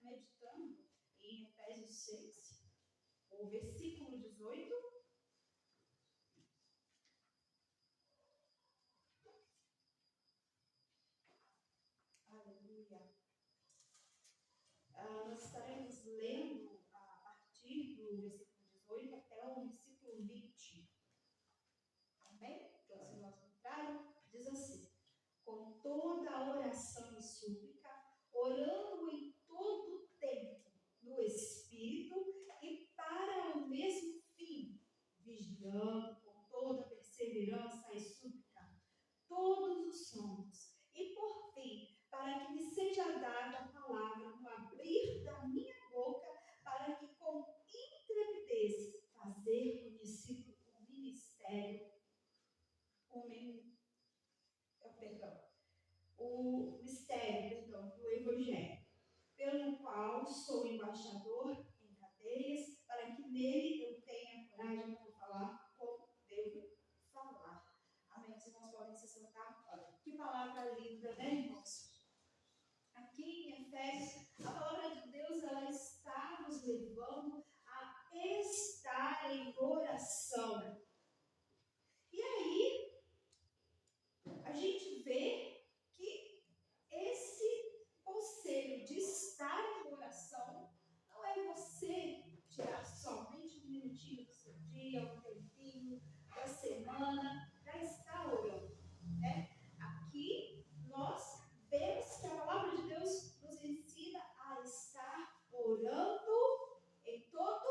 meditando em Efésios 6, o versículo 18. Aleluia. Nós estaremos lendo a partir do versículo 18 até o versículo 20. Amém? Então, se nós contrário, diz assim: com toda oração e súplica, orando em todo o tempo, no Espírito, e para o mesmo fim, vigiando com toda perseverança e súplica, todos os santos, e por fim, para que me seja dada a palavra no abrir da minha boca, para que com intrepidez fazer conhecido o mistério do Evangelho, pelo qual sou embaixador em cadeias, para que nele eu tenha coragem de falar como devo falar. Amém? Os irmãos podem se sentar. Que palavra linda, né, irmãos? Aqui em Efésios, a palavra de Deus, ela está nos levando a estar em oração. E aí, a gente vê que esse conselho de estar em oração não é você tirar somente um minutinho do seu dia, um tempinho da semana para estar orando, né? Aqui nós vemos que a palavra de Deus nos ensina a estar orando em todo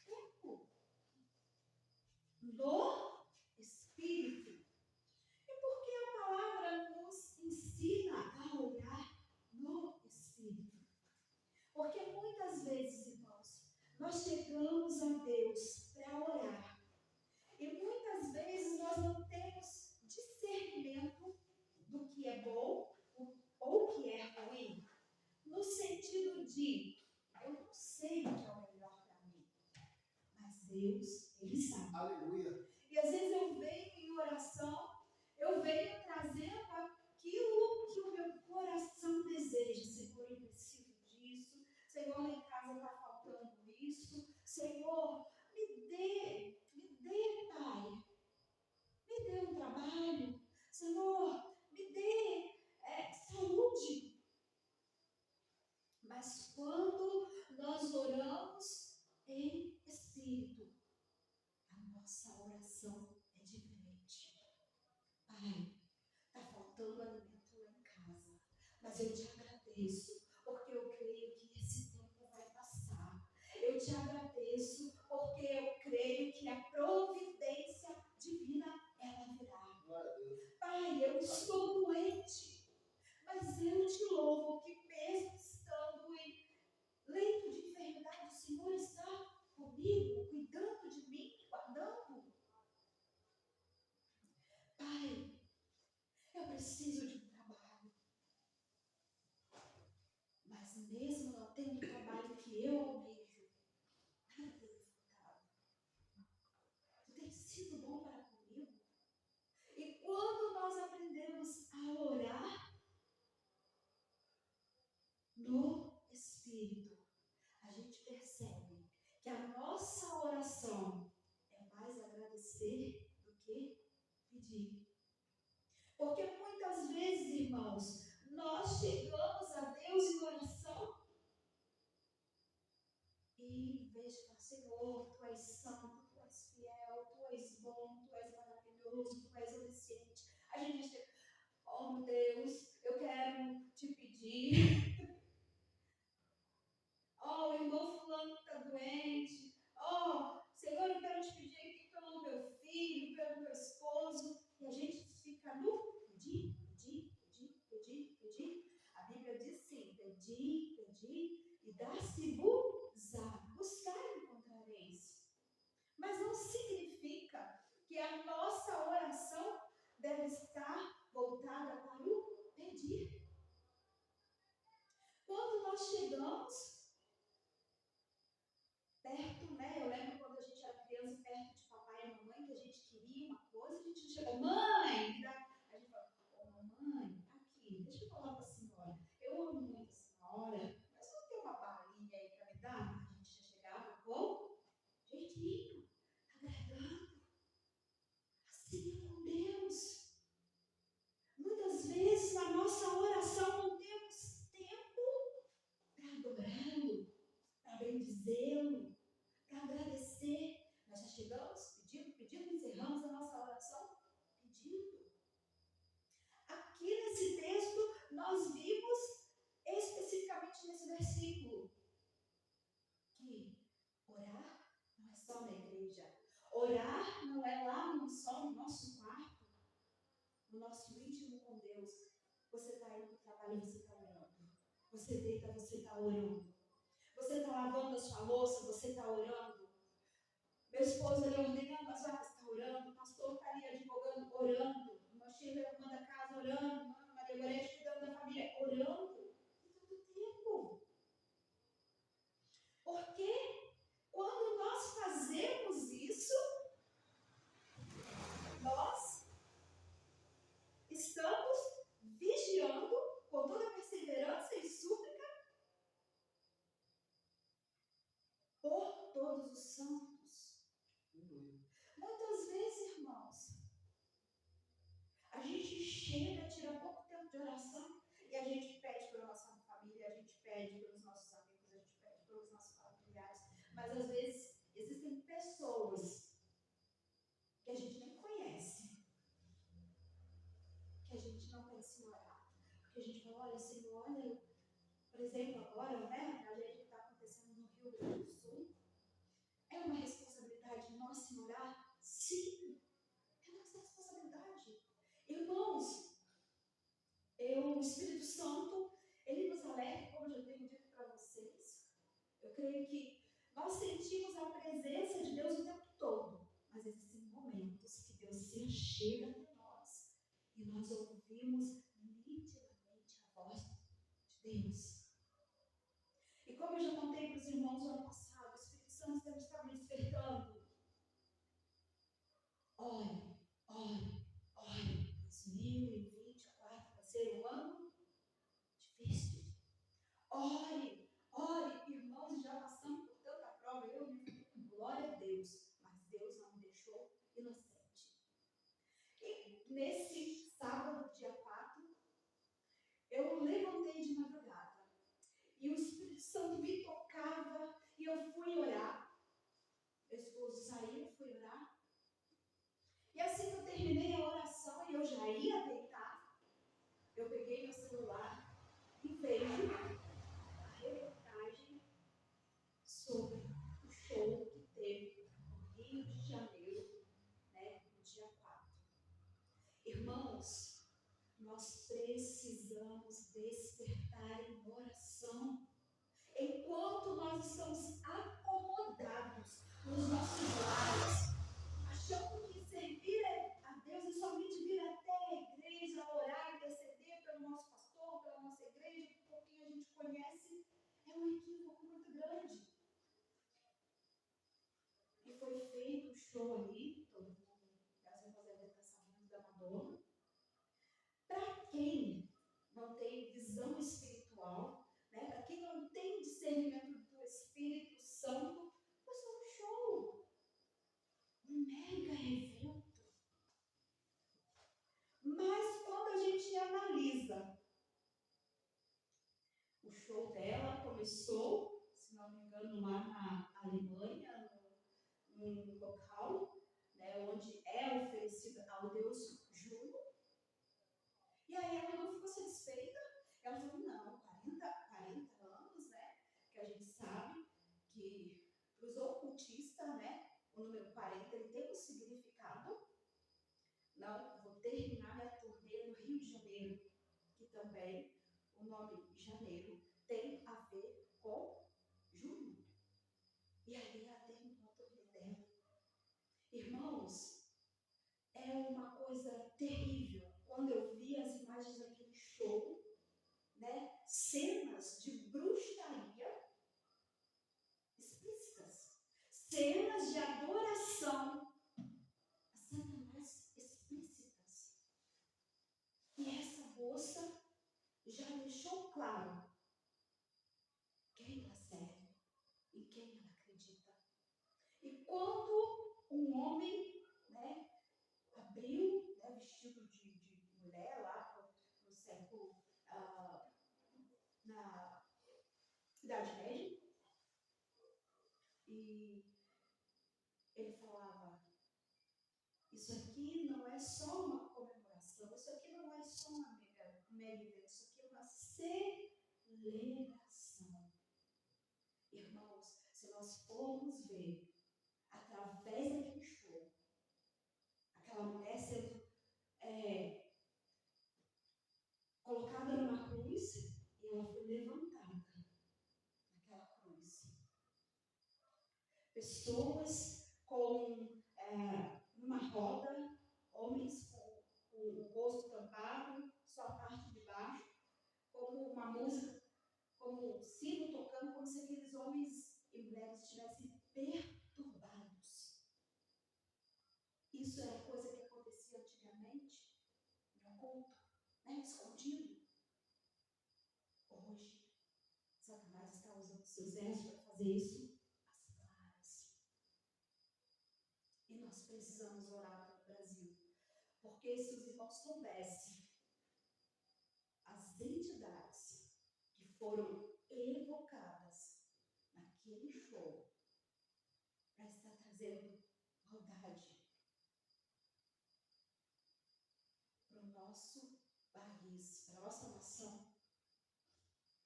tempo, no Espírito. E por que a palavra nos ensina a orar no Espírito? Porque muitas vezes, irmãos, nós chegamos a Deus para orar. E muitas vezes nós não temos discernimento do que é bom ou o que é ruim. No sentido de, eu não sei o que é o melhor para mim. Mas Deus, Ele sabe. Aleluia. E às vezes eu venho em oração, eu venho trazendo aquilo que o meu coração deseja. Senhor, eu preciso disso. Senhor, lá em casa está faltando isso. Senhor, me dê, Pai. Me dê um trabalho. Senhor, me dê saúde. Mas quando nós oramos em Espírito, a nossa oração é diferente. Pai, está faltando alimento lá em casa, mas eu te agradeço, porque eu creio que esse tempo vai passar. Eu te agradeço, porque eu creio que a providência divina, ela virá. Pai, eu estou doente, mas eu te louvo que mesmo estando em leito de enfermidade, o Senhor está comigo, cuidando de mim, guardando. Pai, eu preciso de um trabalho. Mas mesmo não tendo o trabalho que eu almejo, nada tem resultado. Tu tens sido bom para comigo. E quando nós aprendemos a orar no Espírito, a gente percebe que a nossa oração é mais agradecer do que pedir. Porque muitas vezes, irmãos, nós chegamos a Deus em oração e em vez de falar, Senhor, Tu és santo, Tu és fiel, Tu és bom, Tu és maravilhoso, Tu és onisciente, a gente diz, oh meu Deus, eu quero te pedir. Oh, o irmão fulano está doente. Oh, Senhor, eu quero te pedir aqui pelo meu filho, pelo meu esposo. E a gente fica no pedir. A Bíblia diz sim, pedir e dar-se-vos-á. Buscar e encontrareis. Mas não significa que a nossa oração deve estar voltada para o pedir. Quando nós chegamos perto, né? Eu lembro quando a gente era criança, perto de papai e mamãe, que a gente queria uma coisa, a gente não chegou, mãe, me dá. A gente falou, oh, mamãe, aqui, deixa eu falar para a senhora. Eu amo muito a senhora, mas não tem nosso quarto, no nosso íntimo com Deus, você está indo para o trabalho, você está orando. Você deita, você está orando. Você está lavando a sua louça, você está orando. Meu esposo ali ordenando as vagas, está orando. O pastor está ali advogando, orando. Irmã Sheila arrumando a casa, orando. Irmã Maria Gorete cuidando da família, orando. Todo tempo. Porque quando nós fazemos isso, nós estamos vigiando com toda perseverança e súplica por todos os santos. Muitas vezes, irmãos, a gente chega, tira pouco tempo de oração e a gente pede pela nossa família, a gente pede pelos nossos amigos, a gente pede pelos nossos familiares, mas às vezes existem pessoas que a gente nem conhece, que a gente não pensa em orar, porque a gente fala, olha, Senhor, olha, por exemplo, agora, né, a gente está acontecendo no Rio Grande do Sul, é uma responsabilidade nossa em orar? Sim, é nossa responsabilidade. Irmãos, o Espírito Santo, ele nos alerta, como eu já tenho dito para vocês. Eu creio que nós sentimos a presença de Deus o tempo todo, mas existem momentos que Deus se chega até nós e nós ouvimos nitidamente a voz de Deus. E como eu já contei para os irmãos no ano passado, o Espírito Santo estava me despertando. Ore, ore, ore. 2024 vai ser um ano difícil. Ore, ore, irmãos, já passamos por tanta prova, glória a Deus, mas Deus não me deixou inocente. E nesse sábado, dia 4, eu levantei de madrugada e o Espírito Santo me tocava e eu fui orar. Meu esposo saiu, fui orar. E assim que eu terminei a oração e eu já ia deitar, eu peguei meu celular e vejo a reportagem sobre o show que teve no Rio de Janeiro, né, no dia 4. Irmãos, nós precisamos despertar em oração. Enquanto nós estamos acomodados nos nossos lares, achando que servir a Deus é somente vir até a igreja, orar, interceder pelo nosso pastor, pela nossa igreja, por quem a gente conhece, é um equívoco muito grande. E foi feito o show ali, todo mundo, as irmãs devem estar sabendo da Madonna. Para quem não tem visão espiritual, né, para quem não tem discernimento do Espírito Santo, foi só um show, um mega evento. Mas quando a gente analisa, o show dela começou, se não me engano, lá na Alemanha, num local, né, onde é oferecido ao deus Juno. E aí ela não ficou satisfeita. Ela falou, não, 40 anos, né? Que a gente sabe que para os ocultistas, né, o número 40 ele tem um significado. Não, vou terminar minha turnê no Rio de Janeiro, que também o nome janeiro tem a ver com junho. E aí ela terminou a turnê dela. Irmãos, é uma coisa terrível. Quando eu vi as imagens daquele show, né, cenas de bruxaria explícitas, cenas de adoração a Satanás explícitas. E essa moça já deixou claro quem ela serve e quem ela acredita. E quando um homem, né, abriu, né, vestido de mulher lá no século, na Idade Média, e ele falava, isso aqui não é só uma comemoração, isso aqui não é só uma mega evento, isso aqui é uma celebração. Irmãos, se nós formos ver através daquele show, aquela mulher pessoas com uma roda, homens com o rosto tampado, só a parte de baixo, como uma música, como um sino tocando, como se aqueles homens e mulheres estivessem perturbados. Isso era coisa que acontecia antigamente, no culto, né? Escondido. Hoje, Satanás está usando seu exército para fazer isso às claras. E nós precisamos orar pelo Brasil. Porque se os irmãos soubessem as entidades que foram evocadas naquele show para estar trazendo maldade para o nosso país, para a nossa nação,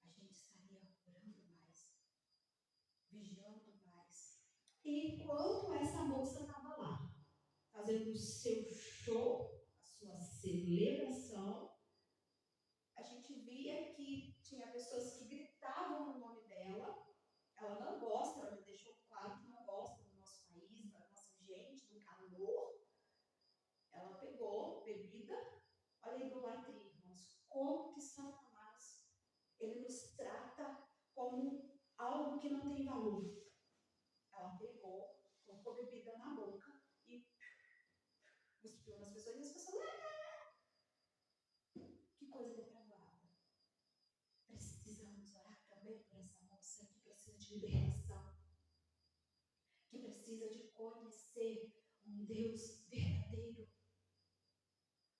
a gente estaria orando mais, vigiando mais. E enquanto essa moça estava lá, fazendo o seu show, a sua celebração, a gente via que tinha pessoas que gritavam no nome dela. Ela não gosta, ela já deixou claro que não gosta do nosso país, da nossa gente, do calor. Ela pegou bebida. Olha a idolatria, irmãos. Como que Satanás, ele nos trata como algo que não tem valor. Ela pegou, colocou bebida na boca e cuspiu nas pessoas e as pessoas... Que coisa depravada. Precisamos orar também por essa moça que precisa de libertação, que precisa de conhecer um Deus verdadeiro.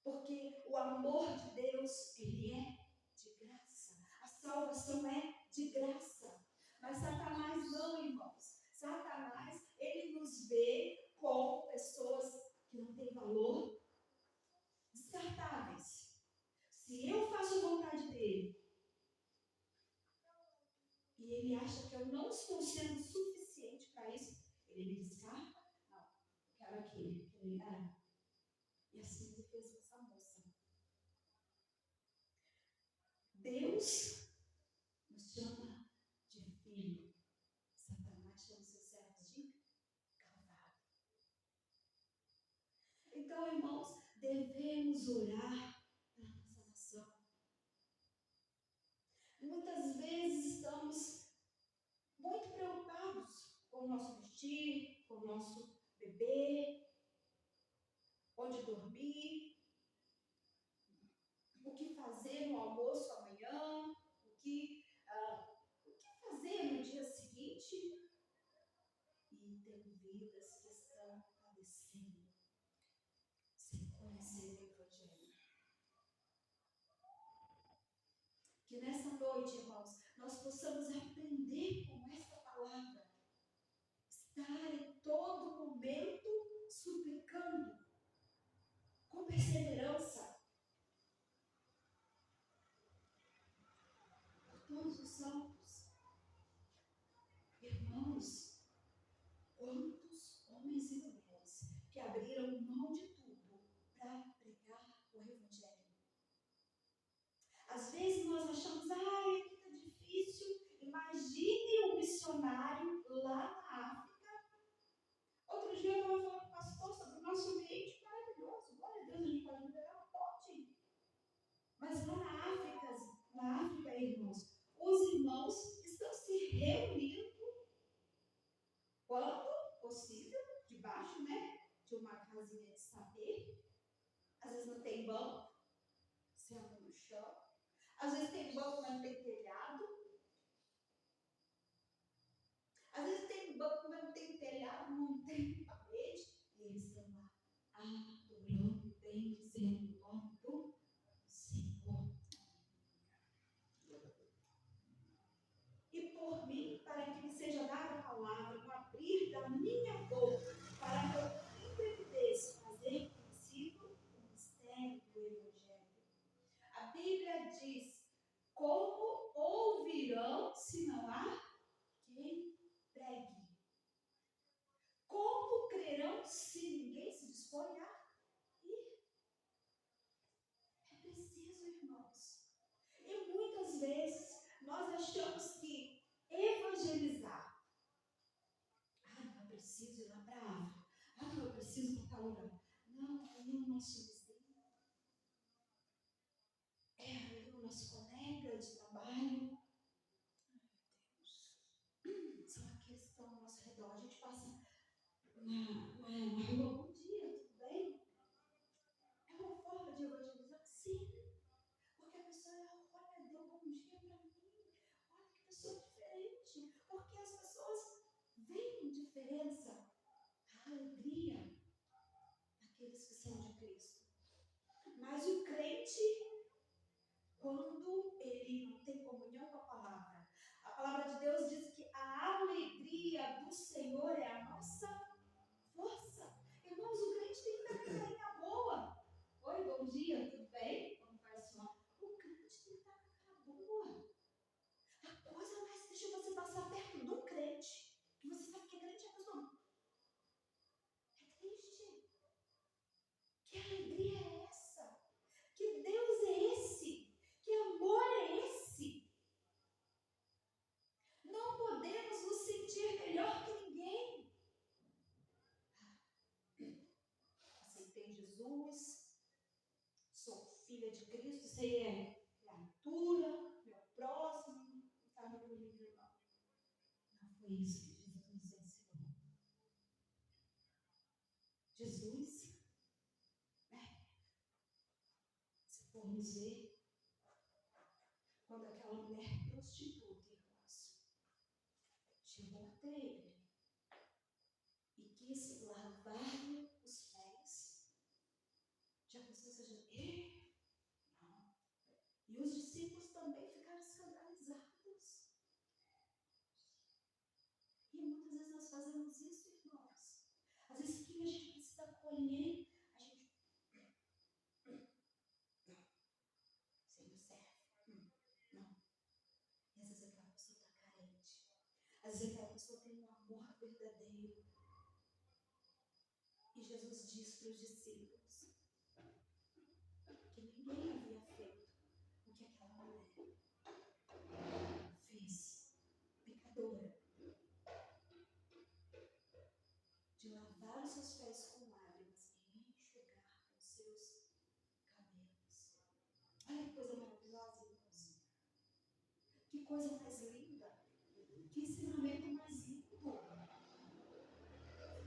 Porque o amor de Deus, ele é de graça. A salvação é de graça. Mas Satanás não, irmãos. Satanás, ele nos vê como pessoas que não têm valor, descartáveis. Se eu faço a vontade dele e ele acha que eu não estou sendo suficiente para isso, ele me descarta? Não, eu quero aquele que ele dá. E assim ele fez com essa moça. Deus nos chama de filho. Satanás chama seus servos de cavalo. Então, irmãos, devemos orar pela nossa nação. Muitas vezes estamos muito preocupados com o nosso vestir, com o nosso beber, onde dormir, o que fazer no almoço amanhã, o que fazer no dia seguinte. E tem vidas que estão padecendo sem conhecer o Evangelho. Que nessa noite, irmãos, nós possamos aprender com esta palavra. Estar em todo momento suplicando, com perseverança, por todos os santos. Irmãos, quantos homens e mulheres que abriram mão de tudo para pregar o Evangelho. Às vezes nós achamos, aqui está difícil. Imagine um missionário lá na África. Outro dia eu estava falando com o pastor sobre o nosso ambiente maravilhoso. Glória a Deus, a gente pode liberar um pote. Mas lá na África, irmãos, os irmãos estão se reunindo quando possível, debaixo, né, de uma casinha de saber. Às vezes não tem banco, senta no chão. Às vezes tem banco, mas não tem telhado. Às vezes tem banco, mas não tem telhado, não tem parede. E eles estão lá adorando, bendizendo o nome do Senhor. E por mim, para que me seja dada a palavra, no abrir da minha boca, para que eu imprevidesse fazer conhecido o mistério do Evangelho. A Bíblia diz: como ouvirão se não há quem pregue? Como crerão se ninguém se dispõe a ir? É preciso, irmãos. E muitas vezes nós achamos que evangelizar, não é restaura. Não, é o nosso vizinho. É ali o nosso colega de trabalho. São aqueles que estão ao nosso redor. A gente passa na rua, bom dia, tudo bem? É uma forma de evangelizar? Sim. Porque a pessoa olha, deu bom dia para mim. Olha que pessoa diferente. Porque as pessoas veem diferença, a alegria daqueles que são de Cristo. Mas o crente, quando ele não tem comunhão com a palavra de Deus diz que a alegria do Senhor é a nossa força. Irmãos, o crente tem que estar com a carinha boa. Oi, bom dia, tudo bem? Como vai, senhor? O crente tem que estar com a cara boa. A coisa mais triste é você passar perto do crente, que você sabe que é crente, a pessoa é triste. Que alegria é essa? Que Deus é esse? Que amor é esse? Não podemos nos sentir melhor que ninguém. Aceitei Jesus, sou filha de Cristo, você é criatura, meu próximo, não está no meu livro, não. Não foi isso que Jesus nos ensinou. Jesus, se formos ver, quando aquela mulher prostituta, irmãos, chegou até ele e quis lavar-lhe os pés, já pensou seja não. E os discípulos também ficaram escandalizados. E muitas vezes nós fazemos isso, irmãos. Às vezes que a gente precisa colher, a gente você não serve. Não. E às vezes aquela pessoa está carente. Às vezes aquela pessoa tem um amor verdadeiro. E Jesus diz para os discípulos que ninguém havia feito o que aquela mulher fez, pecadora, de lavar os seus pés com lágrimas e enxugar os seus cabelos. Olha que coisa maravilhosa, irmãos. Que coisa mais linda. Que ensinamento mais lindo.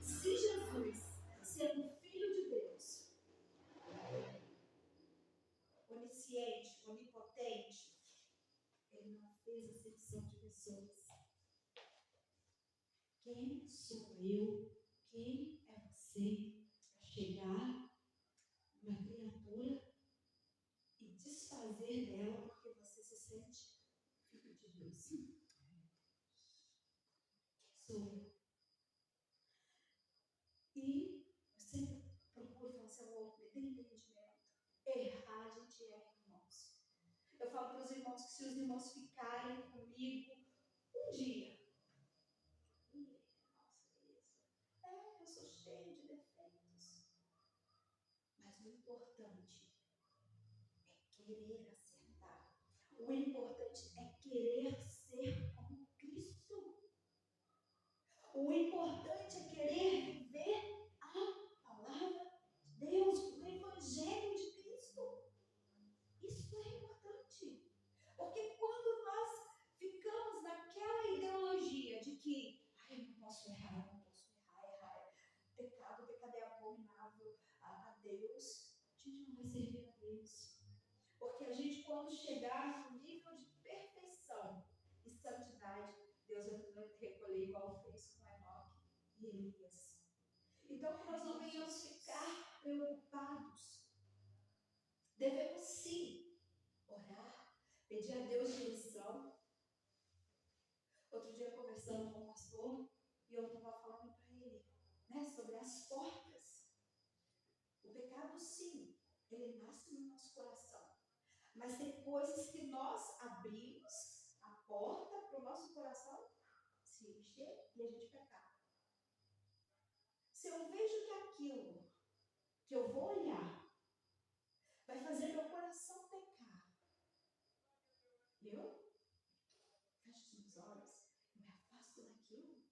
Se Jesus, sendo Filho de Deus, onisciente, onipotente, ele não fez acepção de pessoas. Quem sou eu? Quem é você para chegar numa criatura e desfazer dela porque você se sente filho de Deus? Quem sou eu? E eu sempre procuro falar assim, me dê entendimento. Errar a gente erra, irmãos. Eu falo para os irmãos que se os irmãos ficarem comigo um dia, nossa, isso. Eu sou cheio de defeitos. Mas o importante é querer acertar. O importante é querer ser como Cristo. O importante é querer viver a palavra de Deus, o Evangelho de Cristo. Isso é importante. Porque quando nós ficamos naquela ideologia de que eu não posso errar, errar é pecado é abominável a Deus, a gente não vai servir a Deus. Porque a gente, quando chegar no nível de perfeição e santidade, Deus vai recolher igual fez com Enoque e Elias. Então, nós não venhamos ficar preocupados. Devemos sim orar, pedir a Deus direção. Outro dia, conversando com o pastor, e eu estava falando para ele, sobre as portas. O pecado, sim, ele nasce no nosso coração. Mas tem coisas que nós abrimos a porta para o nosso coração se encher e a gente pecar. Se eu vejo que aquilo que eu vou olhar vai fazer meu coração pecar, eu fecho os olhos e me afasto daquilo.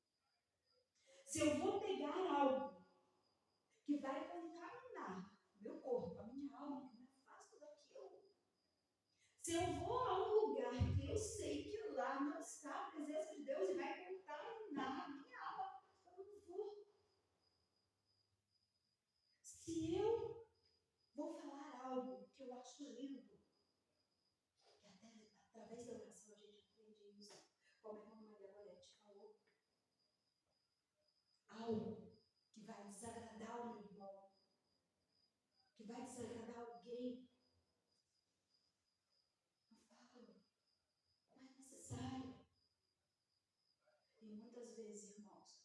Se eu vou pegar algo que vai Se eu vou a um lugar que eu sei que lá não está a presença de Deus e vai contaminar a minha alma, eu não vou. Se eu vou falar algo que eu acho lindo, que até através da oração a gente aprende isso, como a irmã Maria Gorete falou, algo que vai desagradar o meu irmão, que vai desagradar alguém, eu falo, não é necessário. E muitas vezes, irmãos,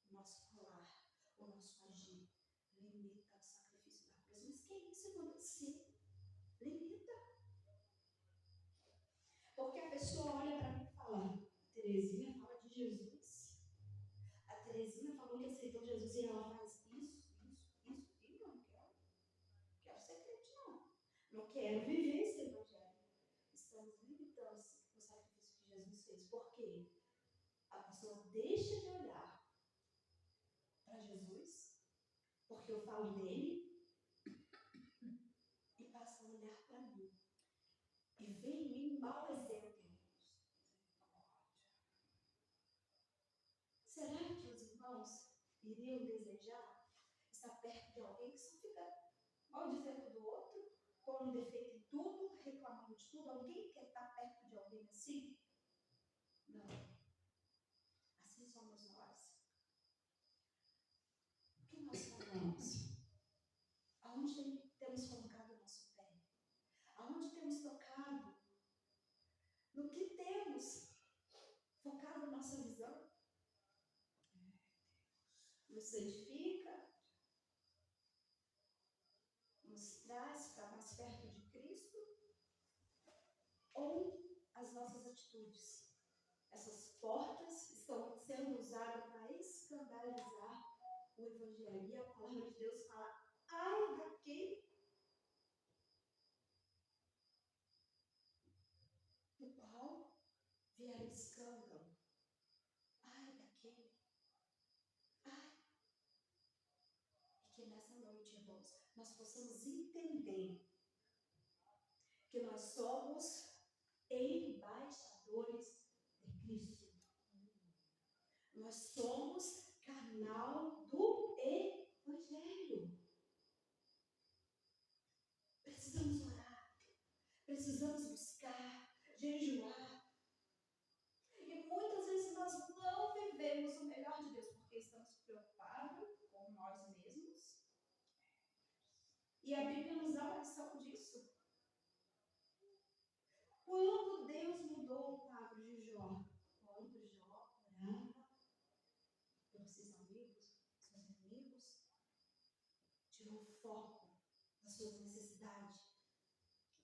o nosso falar, o nosso agir, limita o sacrifício da cruz. Mas que isso, irmão? Sim, limita. Porque a pessoa olha para mim e fala, a Terezinha fala de Jesus. A Terezinha falou que aceitou Jesus e ela faz isso. E eu não quero ser crente, não. Não quero viver esse evangelho. Estamos limitando o sacrifício que Jesus fez. Por quê? A pessoa deixa de olhar para Jesus, porque eu falo dele, e passa a olhar para mim. E vê em mim mau exemplo. Será que os irmãos iriam desejar estar perto de alguém que só fica maldizendo do outro, com um defeito em tudo, reclamando de tudo? Alguém quer estar perto de alguém assim? Não. Assim somos nós. O que nós falamos? Aonde temos colocado o nosso pé? Aonde temos tocado? No que temos focado nossa visão? Nos santifica? Nos traz para mais perto de Cristo? Ou as nossas atitudes? Essas portas estão sendo usadas para escandalizar o Evangelho. E a palavra de Deus fala, ai daquele do qual vier escândalo. Ai daquele. Ai. E que nessa noite, irmãos, nós possamos entender que nós somos embaixadores de Cristo. Nós somos canal do Evangelho. Precisamos orar, precisamos buscar, jejuar. E muitas vezes nós não vivemos o melhor de Deus porque estamos preocupados com nós mesmos. E a Bíblia nos dá uma lição disso. Quando Deus mudou o quadro de Jó, quando Jó orava pelos seus amigos, tirou o foco das suas necessidades,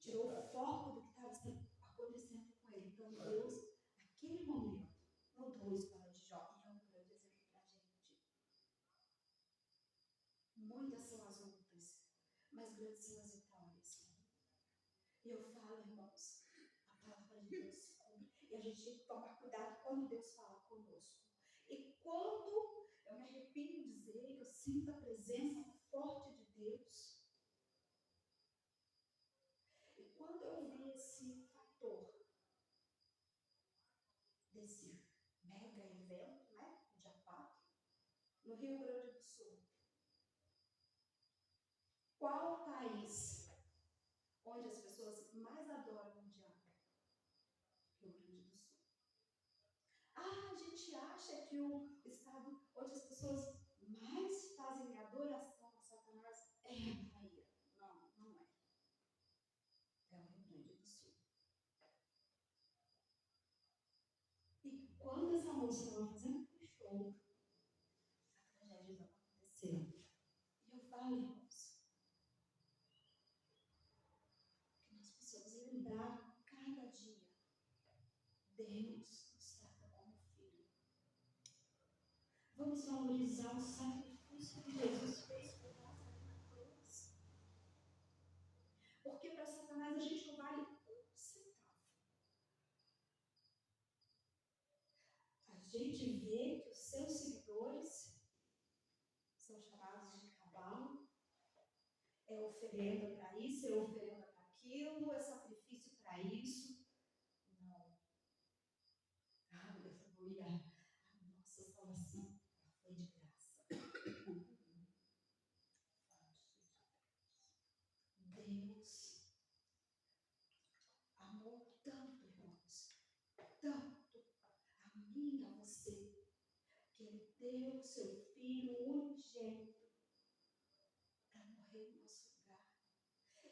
tirou o foco do que estava acontecendo com ele. Então Deus, naquele momento, mudou a história de Jó. E é um grande exemplo para a gente. Muitas são as lutas, mas grandes são as vitórias. E eu falo, irmãos, a palavra de Deus se cumpre. E a gente tem que tomar cuidado quando Deus fala conosco. E quando eu me arrepio de dizer que eu sinto a presença forte de Deus, e quando eu vi esse fator desse mega evento, né, dia 4, no Rio Grande do Sul, qual país onde as pessoas mais adoram o diabo? Rio Grande do Sul. Ah, a gente acha que o estado onde as pessoas mais fazem adoração a Satanás é a Bahia. Não, não é. É o Rio Grande do Sul. E quando essa moça estava fazendo um show, a tragédia aconteceu. E eu falo, irmãos, que nós precisamos lembrar cada dia, Deus nos trata como filho. Vamos valorizar o sacrifício que Jesus fez por nós na cruz. Porque para Satanás a gente não vale um centavo. A gente vê que os seus seguidores são chamados de cavalo, é oferenda para isso, é oferenda para aquilo, é sacrifício para Aleluia. A nossa salvação foi de graça. Deus amou tanto, irmãos, tanto a mim e a você, que Ele deu o seu Filho unigênito para morrer no nosso lugar.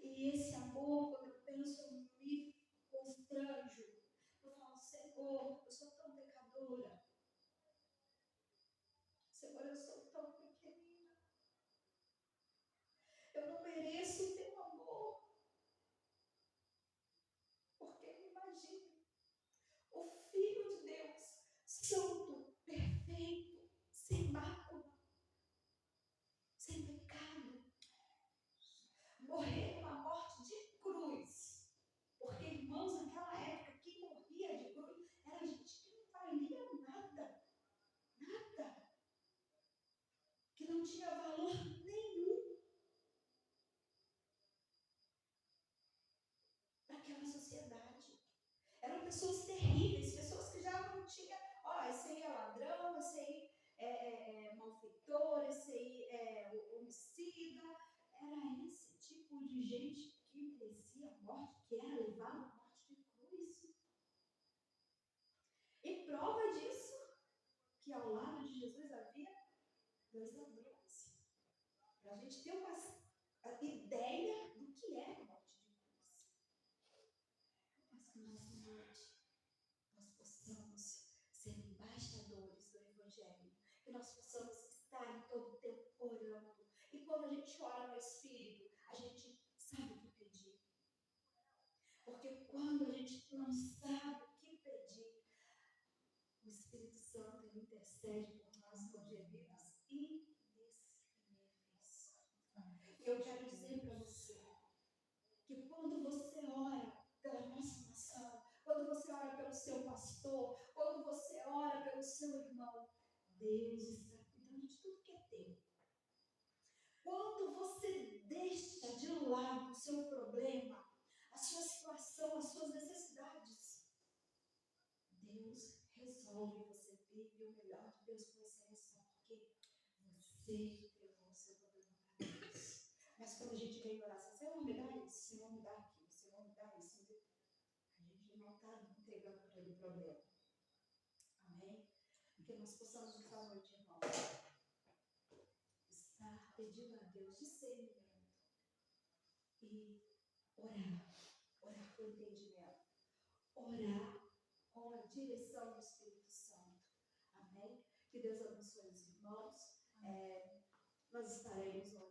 E esse amor, quando eu penso, eu me constranjo. Eu falo, Senhor, eu sou tão pecadora. Senhor, eu sou tão pequenina. Eu não mereço o teu amor. Porque imagine, o Filho de Deus, santo, perfeito, sem mácula, sem pecado, morrer uma morte de cruz. Porque, irmãos, naquela época, quem morria de cruz era gente que não valia nada. Nada. Que não tinha valor nenhum naquela sociedade. Eram pessoas terríveis, pessoas que já não tinham, esse aí é ladrão, esse aí é malfeitor, esse aí é homicida. Era esse tipo de gente que merecia a morte, que era levada à morte de cruz. E prova disso, que ao lado de Jesus havia 2 ladrões. Para a gente ter uma ideia do que é a morte de cruz. Mas que nessa noite nós possamos ser embaixadores do Evangelho, que nós possamos estar em todo o tempo orando. E quando a gente ora no Espírito, a gente sabe o que pedir. Porque quando a gente não sabe o que pedir, o Espírito Santo intercede por nós com gemidos inexprimíveis. E eu quero dizer para você que quando você ora pela nossa nação, quando você ora pelo seu pastor, quando você ora pelo seu irmão, Deus está cuidando de tudo que é teu. Quando você deixa de lado o seu problema, a sua situação, as suas necessidades, Deus resolve. Você vive o melhor de Deus com essa reação, porque você levou o seu problema para Deus. Mas quando a gente vem orar, Senhor, me dá isso, Senhor, me dá aquilo, Senhor, me dá isso, a gente não está entregando para Ele o problema. Amém? Que nós possamos nessa noite, irmão, estar pedindo a Deus discernimento e orar com entendimento, orar com a direção do Espírito Santo. Amém? Que Deus abençoe os irmãos. Nós estaremos hoje